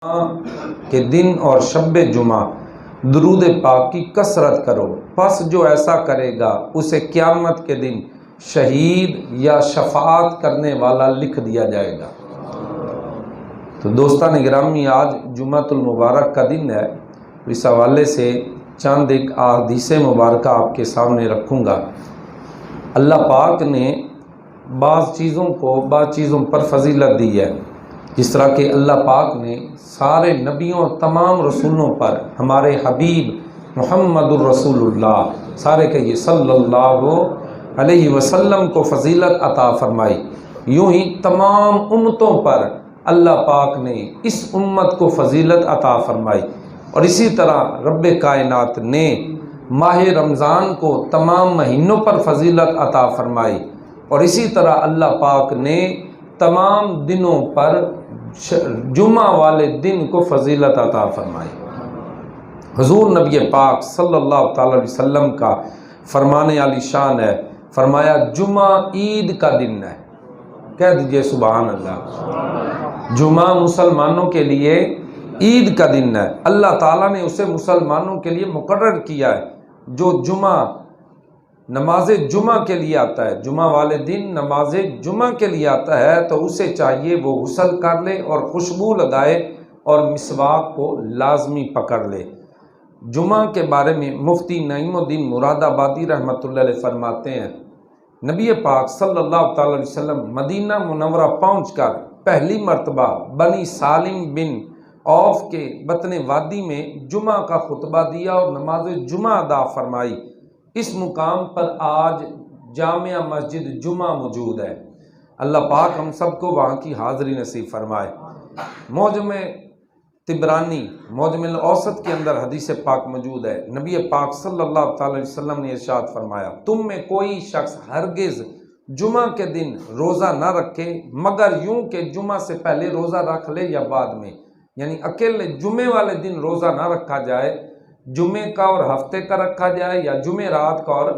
کہ دن اور شب جمعہ درود پاک کی کثرت کرو، پس جو ایسا کرے گا اسے قیامت کے دن شہید یا شفاعت کرنے والا لکھ دیا جائے گا۔ تو دوستان گرامی، آج جمعۃ المبارک کا دن ہے، اس حوالے سے چند ایک احادیث مبارکہ آپ کے سامنے رکھوں گا۔ اللہ پاک نے بعض چیزوں پر فضیلت دی ہے، جس طرح کہ اللہ پاک نے سارے نبیوں تمام رسولوں پر ہمارے حبیب محمد الرسول اللہ سارے کہیے صلی اللہ علیہ وسلم کو فضیلت عطا فرمائی، یوں ہی تمام امتوں پر اللہ پاک نے اس امت کو فضیلت عطا فرمائی، اور اسی طرح رب کائنات نے ماہ رمضان کو تمام مہینوں پر فضیلت عطا فرمائی، اور اسی طرح اللہ پاک نے تمام دنوں پر جمعہ والے دن کو فضیلت عطا فرمائی۔ حضور نبی پاک صلی اللہ تعالی علیہ وسلم کا فرمان عالی شان ہے، فرمایا جمعہ عید کا دن ہے۔ کہہ دیجئے سبحان اللہ۔ جمعہ مسلمانوں کے لیے عید کا دن ہے، اللہ تعالیٰ نے اسے مسلمانوں کے لیے مقرر کیا ہے۔ جو جمعہ نماز جمعہ کے لیے آتا ہے، جمعہ والے دن نماز جمعہ کے لیے آتا ہے، تو اسے چاہیے وہ غسل کر لے اور خوشبو لگائے اور مسواک کو لازمی پکڑ لے۔ جمعہ کے بارے میں مفتی نعیم الدین مراد آبادی رحمۃ اللہ علیہ فرماتے ہیں، نبی پاک صلی اللہ تعالی علیہ وسلم مدینہ منورہ پہنچ کر پہلی مرتبہ بنی سالم بن عوف کے بطن وادی میں جمعہ کا خطبہ دیا اور نماز جمعہ ادا فرمائی۔ اس مقام پر آج جامع مسجد جمعہ موجود ہے۔ اللہ پاک ہم سب کو وہاں کی حاضری نصیب فرمائے۔ معجم طبرانی معجم الاوسط کے اندر حدیث پاک موجود ہے، نبی پاک صلی اللہ تعالی علیہ وسلم نے ارشاد فرمایا، تم میں کوئی شخص ہرگز جمعہ کے دن روزہ نہ رکھے مگر یوں کہ جمعہ سے پہلے روزہ رکھ لے یا بعد میں، یعنی اکیلے جمعے والے دن روزہ نہ رکھا جائے، جمعے کا اور ہفتے کا رکھا جائے یا جمعے رات کا اور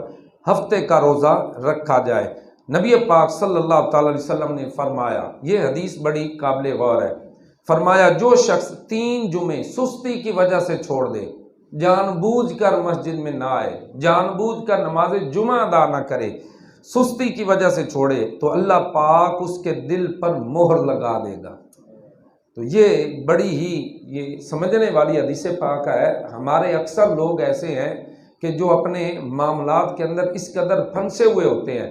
ہفتے کا روزہ رکھا جائے۔ نبی پاک صلی اللہ تعالی علیہ وسلم نے فرمایا، یہ حدیث بڑی قابل غور ہے، فرمایا جو شخص 3 جمعے سستی کی وجہ سے چھوڑ دے، جان بوجھ کر مسجد میں نہ آئے، جان بوجھ کر نماز جمعہ ادا نہ کرے، سستی کی وجہ سے چھوڑے، تو اللہ پاک اس کے دل پر مہر لگا دے گا۔ تو یہ بڑی ہی یہ سمجھنے والی حدیث پاک ہے۔ ہمارے اکثر لوگ ایسے ہیں کہ جو اپنے معاملات کے اندر اس قدر پھنسے ہوئے ہوتے ہیں،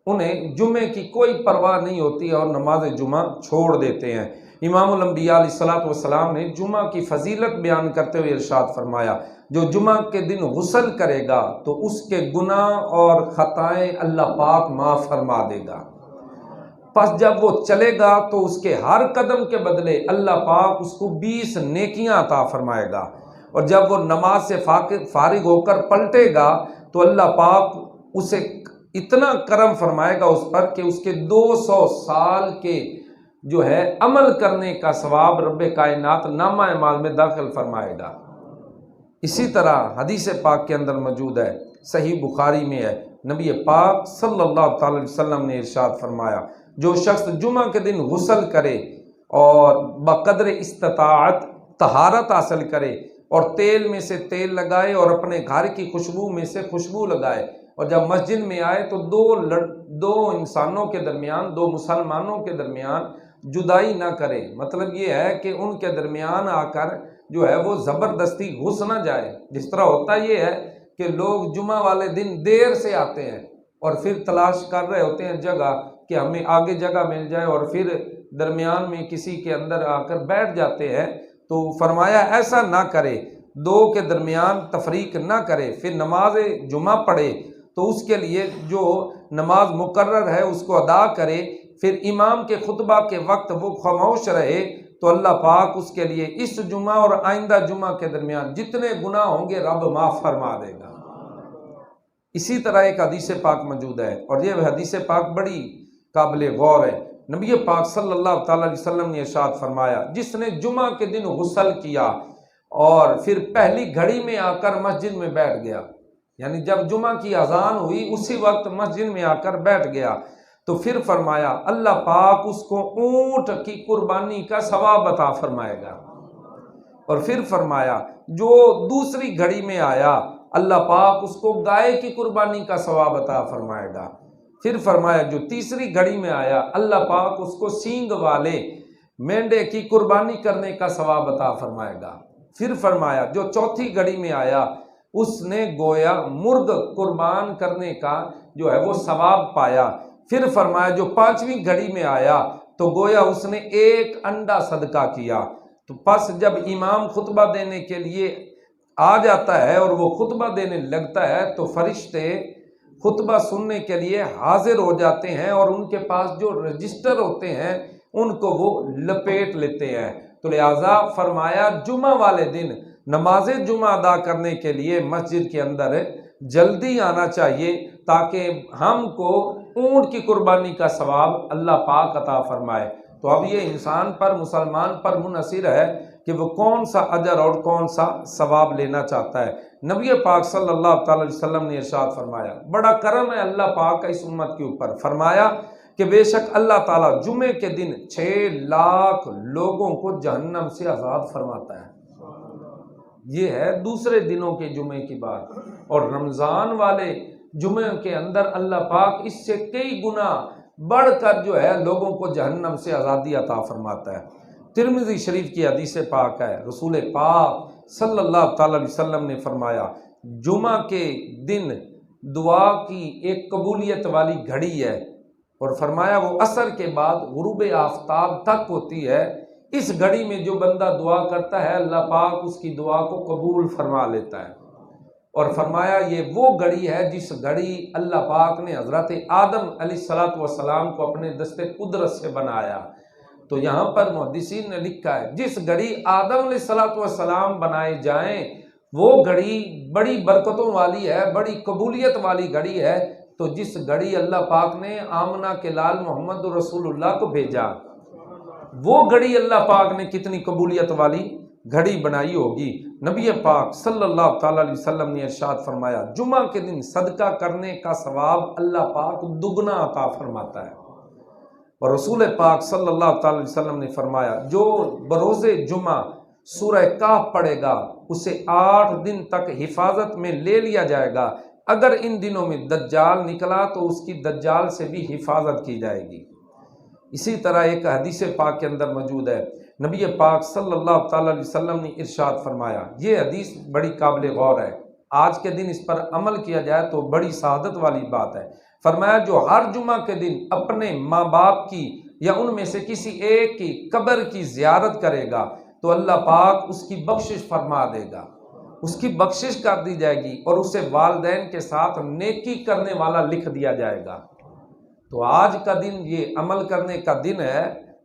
انہیں جمعے کی کوئی پرواہ نہیں ہوتی اور نماز جمعہ چھوڑ دیتے ہیں۔ امام الانبیاء علیہ الصلوۃ والسلام نے جمعہ کی فضیلت بیان کرتے ہوئے ارشاد فرمایا، جو جمعہ کے دن غسل کرے گا تو اس کے گناہ اور خطائیں اللہ پاک معاف فرما دے گا، پس جب وہ چلے گا تو اس کے ہر قدم کے بدلے اللہ پاک اس کو 20 نیکیاں عطا فرمائے گا، اور جب وہ نماز سے فارغ ہو کر پلٹے گا تو اللہ پاک اسے اتنا کرم فرمائے گا اس پر کہ اس کے 200 سال کے جو ہے عمل کرنے کا ثواب رب کائنات نامہ اعمال میں داخل فرمائے گا۔ اسی طرح حدیث پاک کے اندر موجود ہے، صحیح بخاری میں ہے، نبی پاک صلی اللہ تعالی علیہ وسلم نے ارشاد فرمایا، جو شخص جمعہ کے دن غسل کرے اور بقدر استطاعت طہارت حاصل کرے اور تیل میں سے تیل لگائے اور اپنے گھر کی خوشبو میں سے خوشبو لگائے، اور جب مسجد میں آئے تو دو انسانوں کے درمیان، 2 مسلمانوں کے درمیان جدائی نہ کرے، مطلب یہ ہے کہ ان کے درمیان آ کر جو ہے وہ زبردستی گھس نہ جائے۔ جس طرح ہوتا یہ ہے کہ لوگ جمعہ والے دن دیر سے آتے ہیں اور پھر تلاش کر رہے ہوتے ہیں جگہ کہ ہمیں آگے جگہ مل جائے، اور پھر درمیان میں کسی کے اندر آ کر بیٹھ جاتے ہیں، تو فرمایا ایسا نہ کرے، 2 کے درمیان تفریق نہ کرے، پھر نماز جمعہ پڑھے تو اس کے لیے جو نماز مقرر ہے اس کو ادا کرے، پھر امام کے خطبہ کے وقت وہ خاموش رہے، تو اللہ پاک اس کے لیے اس جمعہ اور آئندہ جمعہ کے درمیان جتنے گناہ ہوں گے رب معاف فرما دے گا۔ اسی طرح ایک حدیث پاک موجود ہے، اور یہ حدیث پاک بڑی قابل غور ہے، نبی پاک صلی اللہ تعالی علیہ وسلم نے ارشاد فرمایا، جس نے جمعہ کے دن غسل کیا اور پھر پہلی گھڑی میں آ کر مسجد میں بیٹھ گیا، یعنی جب جمعہ کی اذان ہوئی اسی وقت مسجد میں آ کر بیٹھ گیا، تو پھر فرمایا اللہ پاک اس کو اونٹ کی قربانی کا ثواب عطا فرمائے گا۔ اور پھر فرمایا جو دوسری گھڑی میں آیا اللہ پاک اس کو گائے کی قربانی کا ثواب عطا فرمائے گا۔ پھر فرمایا جو تیسری گھڑی میں آیا اللہ پاک اس کو سینگ والے مینڈے کی قربانی کرنے کا ثواب عطا فرمائے گا۔ پھر فرمایا جو چوتھی گھڑی میں آیا اس نے گویا مرغ قربان کرنے کا جو ہے وہ ثواب پایا۔ پھر فرمایا جو پانچویں گھڑی میں آیا تو گویا اس نے ایک انڈا صدقہ کیا۔ تو پس جب امام خطبہ دینے کے لیے آ جاتا ہے اور وہ خطبہ دینے لگتا ہے تو فرشتے خطبہ سننے کے لیے حاضر ہو جاتے ہیں اور ان کے پاس جو رجسٹر ہوتے ہیں ان کو وہ لپیٹ لیتے ہیں۔ تو لہٰذا فرمایا جمعہ والے دن نماز جمعہ ادا کرنے کے لیے مسجد کے اندر جلدی آنا چاہیے تاکہ ہم کو اونٹ کی قربانی کا ثواب اللہ پاک عطا فرمائے۔ تو اب یہ انسان پر مسلمان پر منحصر ہے کہ وہ کون سا اجر اور کون سا ثواب لینا چاہتا ہے۔ نبی پاک صلی اللہ تعالی علیہ وسلم نے ارشاد فرمایا، بڑا کرم ہے اللہ پاک کا اس امت کے اوپر، فرمایا کہ بے شک اللہ تعالیٰ جمعے کے دن 6 لاکھ لوگوں کو جہنم سے آزاد فرماتا ہے۔ یہ ہے دوسرے دنوں کے جمعے کی بات، اور رمضان والے جمعے کے اندر اللہ پاک اس سے کئی گنا بڑھ کر جو ہے لوگوں کو جہنم سے آزادی عطا فرماتا ہے۔ ترمذی شریف کی حدیث پاک ہے، رسول پاک صلی اللہ تعالی علیہ وسلم نے فرمایا جمعہ کے دن دعا کی ایک قبولیت والی گھڑی ہے، اور فرمایا وہ عصر کے بعد غروب آفتاب تک ہوتی ہے۔ اس گھڑی میں جو بندہ دعا کرتا ہے اللہ پاک اس کی دعا کو قبول فرما لیتا ہے، اور فرمایا یہ وہ گھڑی ہے جس گھڑی اللہ پاک نے حضرت آدم علیہ السلام کو اپنے دست قدرت سے بنایا۔ تو یہاں پر محدثین نے لکھا ہے جس گھڑی آدم علیہ السلام بنائے جائیں وہ گھڑی بڑی برکتوں والی ہے، بڑی قبولیت والی گھڑی ہے۔ تو جس گھڑی اللہ پاک نے آمنہ کے لال محمد رسول اللہ کو بھیجا، وہ گھڑی اللہ پاک نے کتنی قبولیت والی گھڑی بنائی ہوگی۔ نبی پاک صلی اللہ تعالی علیہ وسلم نے ارشاد فرمایا جمعہ کے دن صدقہ کرنے کا ثواب اللہ پاک دگنا عطا فرماتا ہے، اور رسول پاک صلی اللہ تعالی علیہ وسلم نے فرمایا جو بروز جمعہ سورہ کہف پڑھے گا اسے 8 دن تک حفاظت میں لے لیا جائے گا، اگر ان دنوں میں دجال نکلا تو اس کی دجال سے بھی حفاظت کی جائے گی۔ اسی طرح ایک حدیث پاک کے اندر موجود ہے، نبی پاک صلی اللہ تعالی علیہ وسلم نے ارشاد فرمایا، یہ حدیث بڑی قابل غور ہے، آج کے دن اس پر عمل کیا جائے تو بڑی سعادت والی بات ہے۔ فرمایا جو ہر جمعہ کے دن اپنے ماں باپ کی یا ان میں سے کسی ایک کی قبر کی زیارت کرے گا تو اللہ پاک اس کی بخشش فرما دے گا، اس کی بخشش کر دی جائے گی اور اسے والدین کے ساتھ نیکی کرنے والا لکھ دیا جائے گا۔ تو آج کا دن یہ عمل کرنے کا دن ہے،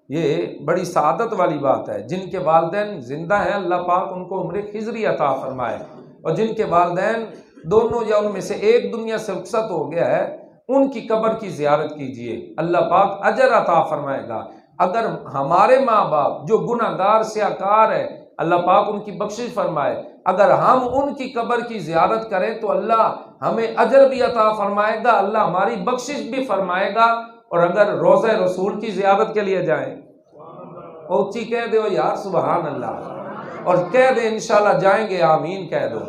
یہ بڑی سعادت والی بات ہے۔ جن کے والدین زندہ ہیں اللہ پاک ان کو عمر خضری عطا فرمائے، اور جن کے والدین دونوں یا ان میں سے ایک دنیا سے رخصت ہو گیا ہے ان کی قبر کی زیارت کیجئے، اللہ پاک اجر عطا فرمائے گا۔ اگر ہمارے ماں باپ جو گناہ گار سیاکار ہے اللہ پاک ان کی بخشش فرمائے، اگر ہم ان کی قبر کی زیارت کریں تو اللہ ہمیں اجر بھی عطا فرمائے گا، اللہ ہماری بخشش بھی فرمائے گا۔ اور اگر روضہ رسول کی زیارت کے لیے جائیں اونچی کہہ دو یار سبحان اللہ، اور کہہ دیں انشاءاللہ جائیں گے آمین کہہ دو۔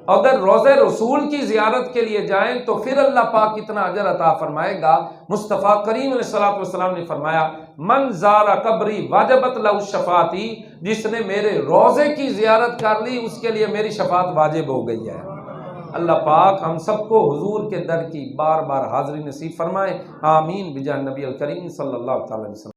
اگر روضہ رسول کی زیارت کے لیے جائیں تو پھر اللہ پاک کتنا اجر عطا فرمائے گا۔ مصطفیٰ کریم علیہ السلام نے فرمایا من زار قبری واجبت لہ الشفاعتی، جس نے میرے روضے کی زیارت کر لی اس کے لیے میری شفاعت واجب ہو گئی ہے۔ اللہ پاک ہم سب کو حضور کے در کی بار بار حاضری نصیب فرمائے، آمین بجاہ نبی الکریم صلی اللہ تعالی وسلم۔